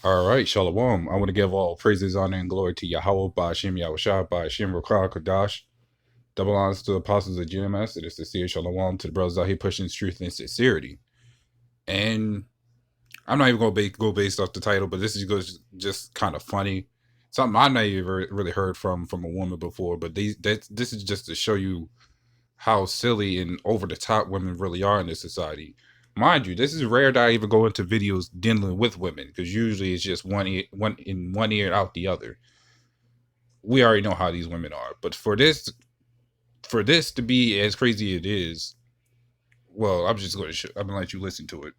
All right, Shalom. I want to give all praises, honor, and glory to Yahweh, Ba'ashem, Yahushua, Ba'ashem, Rakah, Kadash. Double honors to the apostles of GMS. It is sincere Shalom to the brothers out here pushing truth and sincerity. And I'm not even going to go based off the title, but this is just kind of funny. Something I've not even really heard from a woman before, but this is just to show you how silly and over the top women really are in this society. Mind you, this is rare that I even go into videos dealing with women because usually it's just one in one ear out the other. We already know how these women are, but for this to be as crazy as it is, well, I'm gonna let you listen to it.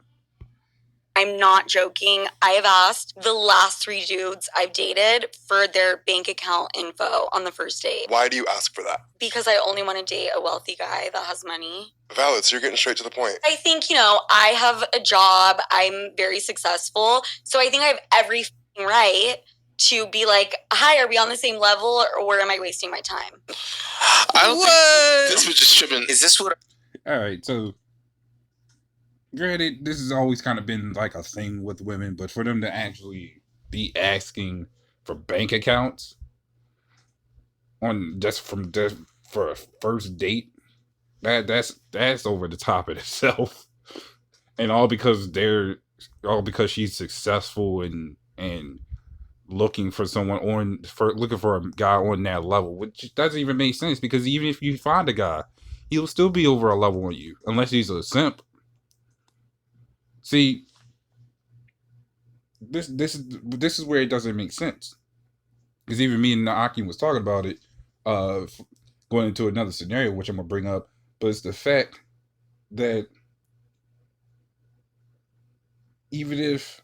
I'm not joking. I have asked the last 3 dudes I've dated for their bank account info on the first date. Why do you ask for that? Because I only want to date a wealthy guy that has money. Valid, so you're getting straight to the point. I think, I have a job. I'm very successful. So I think I have everything right to be like, hi, are we on the same level or am I wasting my time? I don't think this was just tripping. Is this what? All right, so granted, this has always kind of been like a thing with women, but for them to actually be asking for bank accounts on for a first date, that's over the top in itself, and all because she's successful and looking for looking for a guy on that level, which doesn't even make sense because even if you find a guy, he'll still be over a level on you unless he's a simp. See, this is where it doesn't make sense. Because even me and Naaki was talking about it, going into another scenario, which I'm gonna bring up, but it's the fact that even if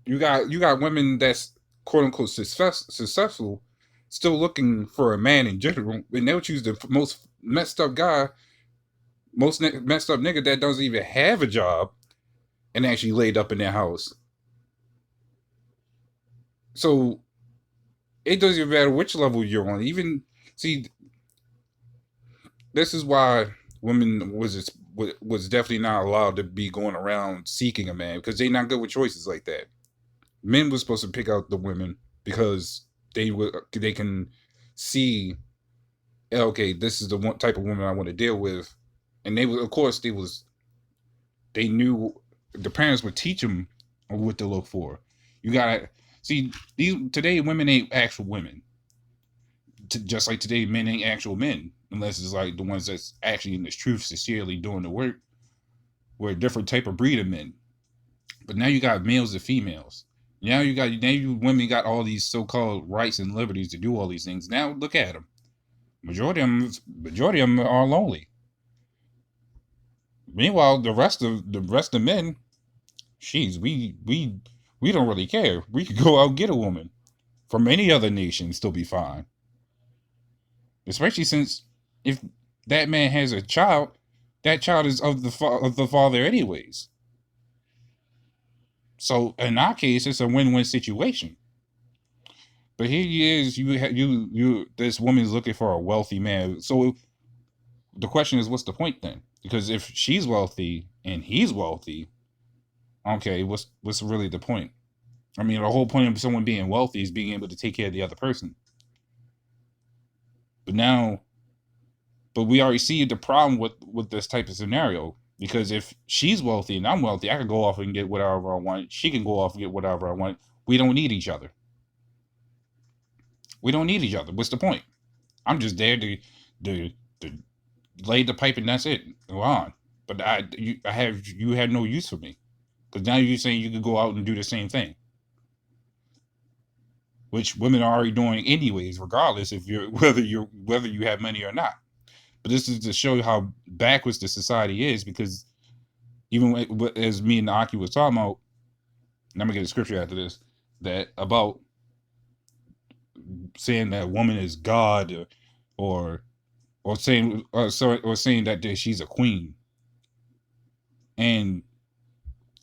you got women that's quote unquote successful, still looking for a man in general, and they'll choose the most messed up guy, messed up nigga that doesn't even have a job and actually laid up in their house. So it doesn't even matter which level you're on. Even see, this is why women was definitely not allowed to be going around seeking a man because they're not good with choices like that. Men were supposed to pick out the women because they can see, okay, this is the one type of woman I want to deal with, and they knew the parents would teach them what to look for. You gotta see today women ain't actual women. Just like today men ain't actual men, unless it's like the ones that's actually in the truth sincerely doing the work. We're a different type of breed of men. But now you got males and females. Now you women got all these so-called rights and liberties to do all these things. Now look at them. Majority of them are lonely. Meanwhile, the rest of men, we don't really care. We could go out and get a woman from any other nation, still be fine. Especially since if that man has a child, that child is of the father anyways. So in our case, it's a win-win situation. But here he is, this woman's looking for a wealthy man. So the question is, what's the point then? Because if she's wealthy and he's wealthy, okay, what's really the point? I mean, the whole point of someone being wealthy is being able to take care of the other person. But we already see the problem with this type of scenario. Because if she's wealthy and I'm wealthy, I can go off and get whatever I want. She can go off and get whatever I want. We don't need each other. What's the point? I'm just there to lay the pipe and that's it. Go on. But you had no use for me. Because now you're saying you could go out and do the same thing. Which women are already doing anyways, regardless if whether you have money or not. But this is to show you how backwards the society is, because even as me and Aki was talking about, and I'm gonna get a scripture after this, that about saying that woman is God, or saying that she's a queen, and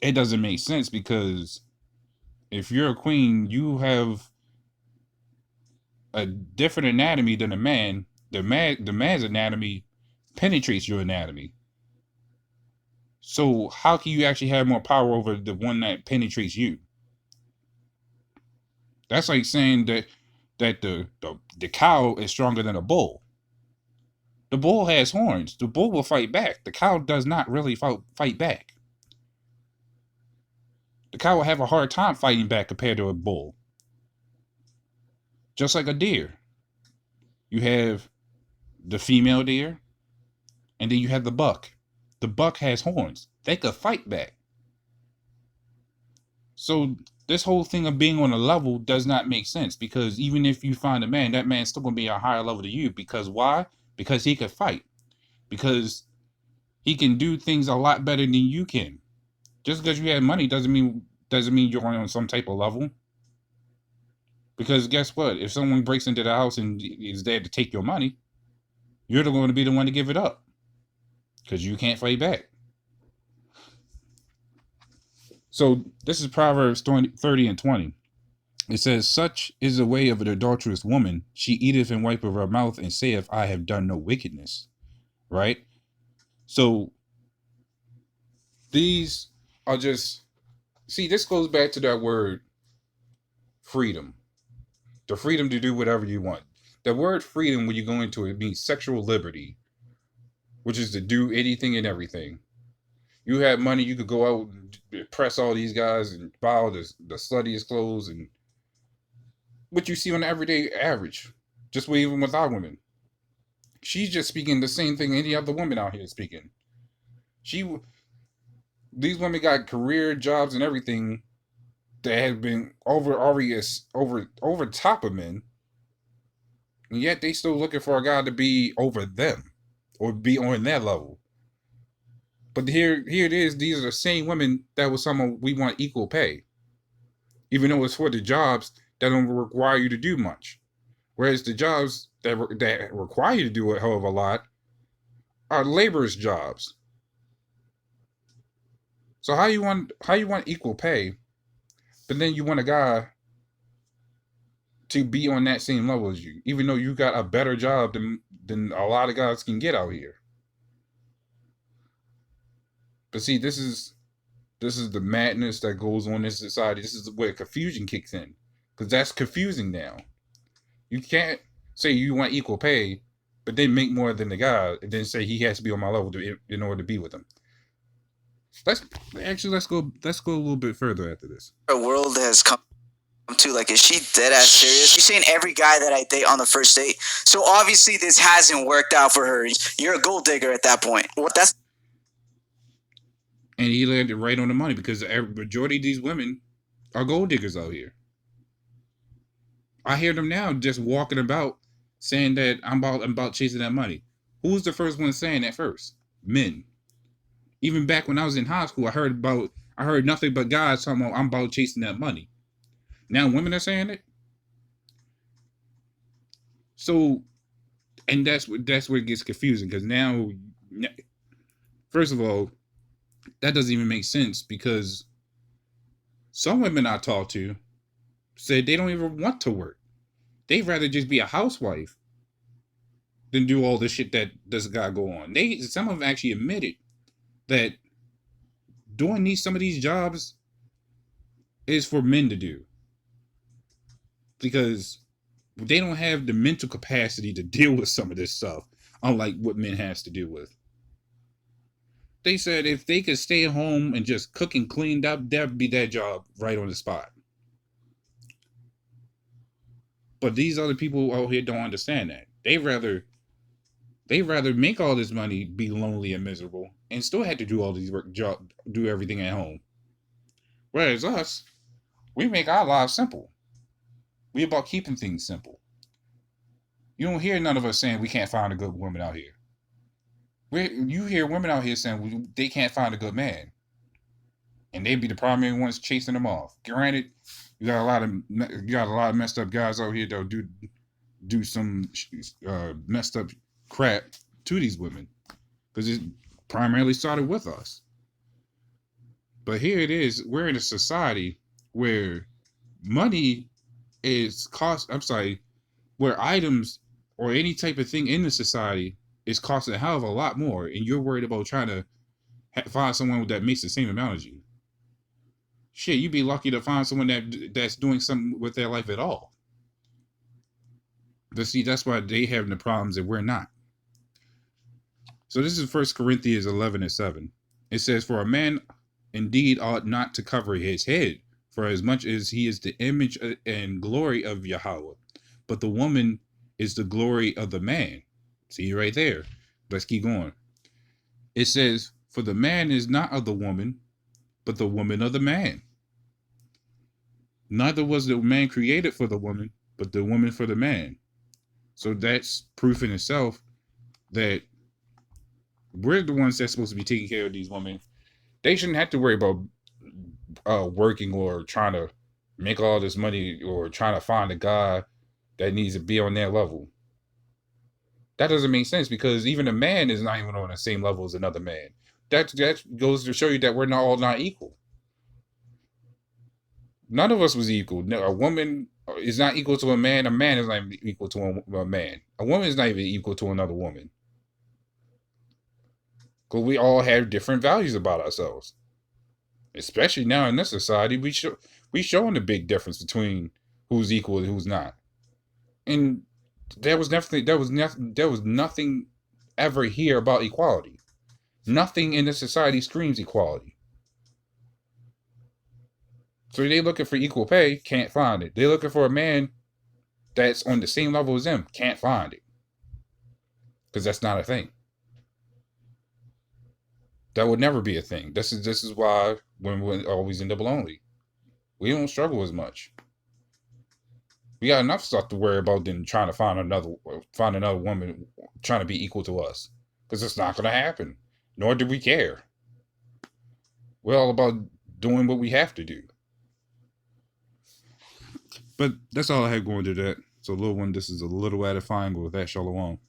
it doesn't make sense because if you're a queen, you have a different anatomy than a man. The man's anatomy penetrates your anatomy. So how can you actually have more power over the one that penetrates you? That's like saying that the cow is stronger than a bull. The bull has horns. The bull will fight back. The cow does not really fight back. The cow will have a hard time fighting back compared to a bull. Just like a deer. You have the female deer, and then you have the buck. The buck has horns. They could fight back. So this whole thing of being on a level does not make sense, because even if you find a man, that man's still going to be a higher level than you. Because why? Because he could fight. Because he can do things a lot better than you can. Just because you have money doesn't mean you're on some type of level. Because guess what? If someone breaks into the house and is there to take your money, you're going to be the one to give it up. Because you can't fight back. So this is Proverbs 30 and 20. It says, such is the way of an adulterous woman. She eateth and wipeth her mouth and saith, I have done no wickedness. Right? So these are just, see, this goes back to that word freedom. The freedom to do whatever you want. The word freedom, when you go into it, means sexual liberty, which is to do anything and everything. You have money, you could go out and press all these guys and buy all the sluttiest clothes and what you see on the everyday average. Just even with our women. She's just speaking the same thing any other woman out here is speaking. These women got career jobs and everything that have been over top of men, and yet they still looking for a guy to be over them or be on their level. But here it is. These are the same women that was someone we want equal pay, even though it's for the jobs that don't require you to do much. Whereas the jobs that require you to do a hell of a lot are laborers' jobs. So how you want equal pay, but then you want a guy to be on that same level as you, even though you got a better job than a lot of guys can get out here. But see, this is the madness that goes on in society. This is where confusion kicks in, because that's confusing now. You can't say you want equal pay, but then make more than the guy, and then say he has to be on my level in order to be with him. Let's go a little bit further after this. Our world has come to, like, is she dead ass serious? You're saying every guy that I date on the first date. So obviously this hasn't worked out for her. You're a gold digger at that point. And he landed right on the money, because the majority of these women are gold diggers out here. I hear them now just walking about saying that I'm about chasing that money. Who's the first one saying that first? Men. Even back when I was in high school, I heard nothing but guys talking about I'm about chasing that money. Now women are saying it. So, and that's where it gets confusing, because now, first of all, that doesn't even make sense, because some women I talk to said they don't even want to work. They'd rather just be a housewife than do all the shit that this guy go on. Some of them actually admitted that doing some of these jobs is for men to do, because they don't have the mental capacity to deal with some of this stuff, unlike what men has to deal with. They said if they could stay at home and just cook and clean up, that'd be their job right on the spot. But these other people out here don't understand that. They rather make all this money, be lonely and miserable, and still have to do all these do everything at home. Whereas us, we make our lives simple. We about keeping things simple. You don't hear none of us saying we can't find a good woman out here. You hear women out here saying they can't find a good man, and they be the primary ones chasing them off. Granted, you got a lot of messed up guys out here that'll do some messed up crap to these women, because it primarily started with us. But here it is, we're in a society where money is where items or any type of thing in the society is costing a hell of a lot more, and you're worried about trying to find someone that makes the same amount as you. shit, you'd be lucky to find someone that's doing something with their life at all. But see, that's why they have the problems that we're not. So this is 1 Corinthians 11:7. It says, "For a man indeed ought not to cover his head, for as much as he is the image and glory of Yahweh, but the woman is the glory of the man." See right there. Let's keep going. It says, "For the man is not of the woman, but the woman of the man. Neither was the man created for the woman, but the woman for the man." So that's proof in itself that we're the ones that's supposed to be taking care of these women. They shouldn't have to worry about working or trying to make all this money or trying to find a guy that needs to be on their level. That doesn't make sense, because even a man is not even on the same level as another man. That goes to show you that we're all not equal. None of us was equal. No, a woman is not equal to a man. A man is not even equal to a man. A woman is not even equal to another woman. Because we all have different values about ourselves. Especially now in this society, we showing the big difference between who's equal and who's not. And there was nothing ever here about equality. Nothing in this society screams equality. So they looking for equal pay, can't find it. They looking for a man that's on the same level as them, can't find it. Because that's not a thing. That would never be a thing. This is why women always end up lonely. We don't struggle as much. We got enough stuff to worry about than trying to find another woman trying to be equal to us. Because it's not going to happen. Nor do we care. We're all about doing what we have to do. But that's all I had going to that. So, little one, this is a little edifying. With that, shalom.